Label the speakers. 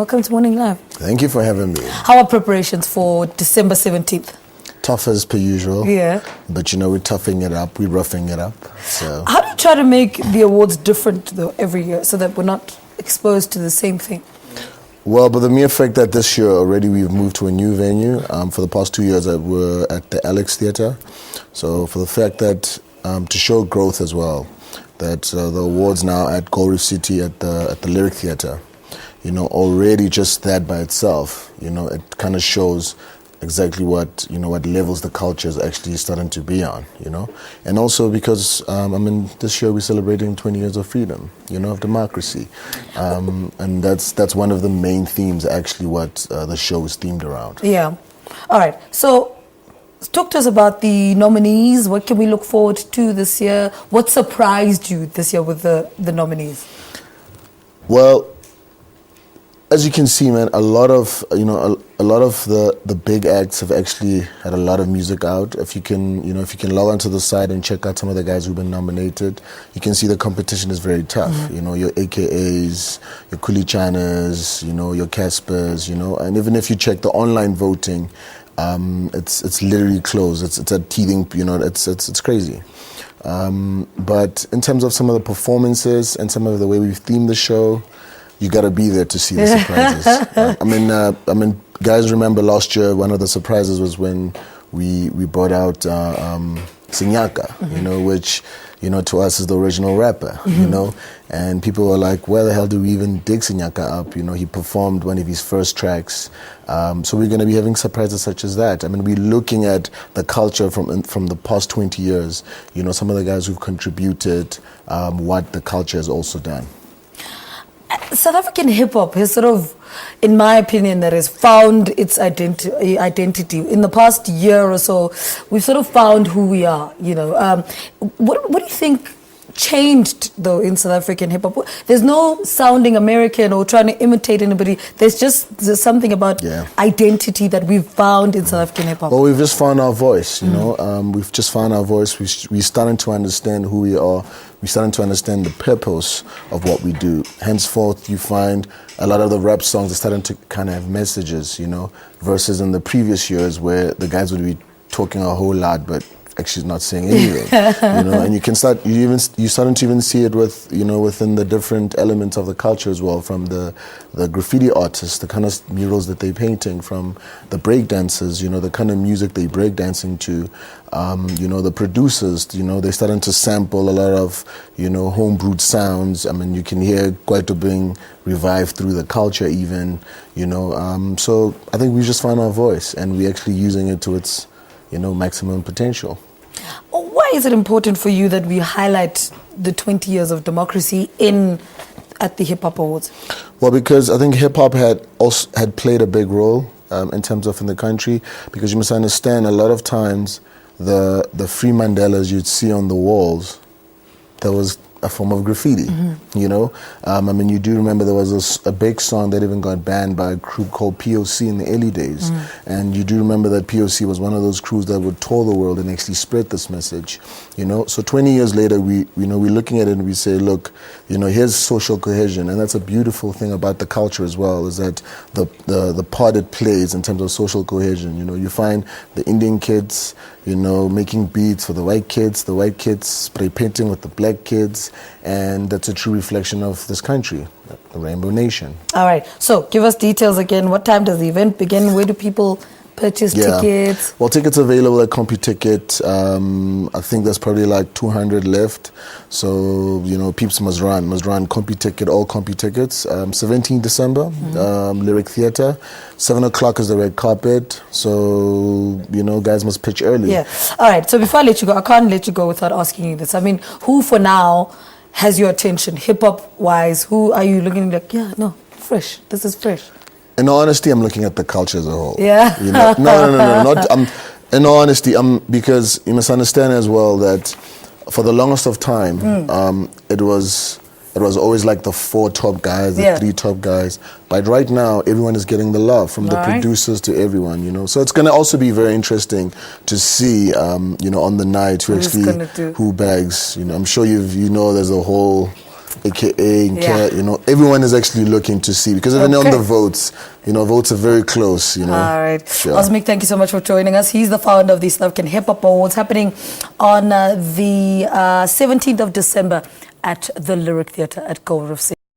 Speaker 1: welcome to Morning Live.
Speaker 2: Thank you for having me.
Speaker 1: How are preparations for December 17th?
Speaker 2: Tough as per usual.
Speaker 1: Yeah.
Speaker 2: But we're toughing it up, we're roughing it up. So
Speaker 1: how do you try to make the awards different though every year so that we're not exposed to the same thing?
Speaker 2: Well, but the mere fact that this year already we've moved to a new venue. For the past 2 years we're at the Alex Theatre. So for the fact that to show growth as well, that the awards now at Gold Reef City at the Lyric Theatre, already just that by itself, it kind of shows exactly what levels the culture is actually starting to be on, and also because this year we're celebrating 20 years of freedom, of democracy, and that's one of the main themes actually what the show is themed around.
Speaker 1: Yeah. All right. So talk to us about the nominees. What can we look forward to this year? What surprised you this year with the nominees?
Speaker 2: Well, as you can see, man, a lot of the big acts have actually had a lot of music out. If you can log onto the site and check out some of the guys who've been nominated, you can see the competition is very tough. Mm-hmm. Your AKAs, your Kulichanas, your Caspers, and even if you check the online voting, it's literally closed. It's a teething, it's crazy. But in terms of some of the performances and some of the way we've themed the show, you got to be there to see the surprises. Guys, remember last year one of the surprises was when we brought out Sinyaka, mm-hmm. Which to us is the original rapper, mm-hmm. And people were like, where the hell do we even dig Sinyaka up? He performed one of his first tracks. So we're going to be having surprises such as that. We're looking at the culture from the past 20 years, some of the guys who've contributed, what the culture has also done.
Speaker 1: South African hip-hop has sort of, in my opinion, that has found its identity. In the past year or so, we've sort of found who we are, What do you think changed, though, in South African hip-hop? There's no sounding American or trying to imitate anybody. There's something about identity that we've found in South African hip-hop.
Speaker 2: Well, we've just found our voice, We've just found our voice. We're starting to understand who we are. We're starting to understand the purpose of what we do. Henceforth, you find a lot of the rap songs are starting to kind of have messages, versus in the previous years where the guys would be talking a whole lot, but actually not saying anything, and you're starting to even see it with, within the different elements of the culture as well, from the graffiti artists, the kind of murals that they're painting, from the break dancers, the kind of music they break dancing to, the producers, they're starting to sample a lot of, homebrewed sounds. You can hear Kwaito being revived through the culture even, so I think we just found our voice and we're actually using it to its maximum potential.
Speaker 1: Why is it important for you that we highlight the 20 years of democracy at the Hip Hop Awards?
Speaker 2: Well, because I think hip hop had played a big role in terms of in the country, because you must understand a lot of times the free Mandelas you'd see on the walls, there was a form of graffiti,
Speaker 1: mm-hmm.
Speaker 2: You do remember there was a big song that even got banned by a crew called POC in the early days. Mm-hmm. And you do remember that POC was one of those crews that would tour the world and actually spread this message, So 20 years later, we're looking at it and we say, look, here's social cohesion. And that's a beautiful thing about the culture as well, is that the part it plays in terms of social cohesion. You find the Indian kids, making beats for the white kids spray painting with the black kids, and that's a true reflection of this country, the Rainbow Nation. All
Speaker 1: right, so give us details again. What time does the event begin? Where do people purchase tickets?
Speaker 2: Well, tickets available at CompuTicket. I think there's probably like 200 left. So, peeps must run. CompuTicket, all CompuTickets. 17 December, mm-hmm. Lyric Theatre. 7 o'clock is the red carpet. So, guys must pitch early.
Speaker 1: Yeah. All right. So before I let you go, I can't let you go without asking you this. Who for now has your attention, hip-hop wise? Who are you looking like, fresh. This is fresh.
Speaker 2: In all honesty, I'm looking at the culture as a whole.
Speaker 1: Yeah.
Speaker 2: No. In all honesty, because you must understand as well that for the longest of time, it was always like the 4 top guys, the 3 top guys. But right now, everyone is getting the love, from the producers to everyone, So it's going to also be very interesting to see, on the night who bags. I'm sure there's a whole AKA, you know, everyone is actually looking to see, because even on the votes, you know, votes are very close, you know.
Speaker 1: All right.
Speaker 2: Sure.
Speaker 1: Osmic, thank you so much for joining us. He's the founder of the South African Hip Hop Awards, happening on the 17th of December at the Lyric Theatre at Reef.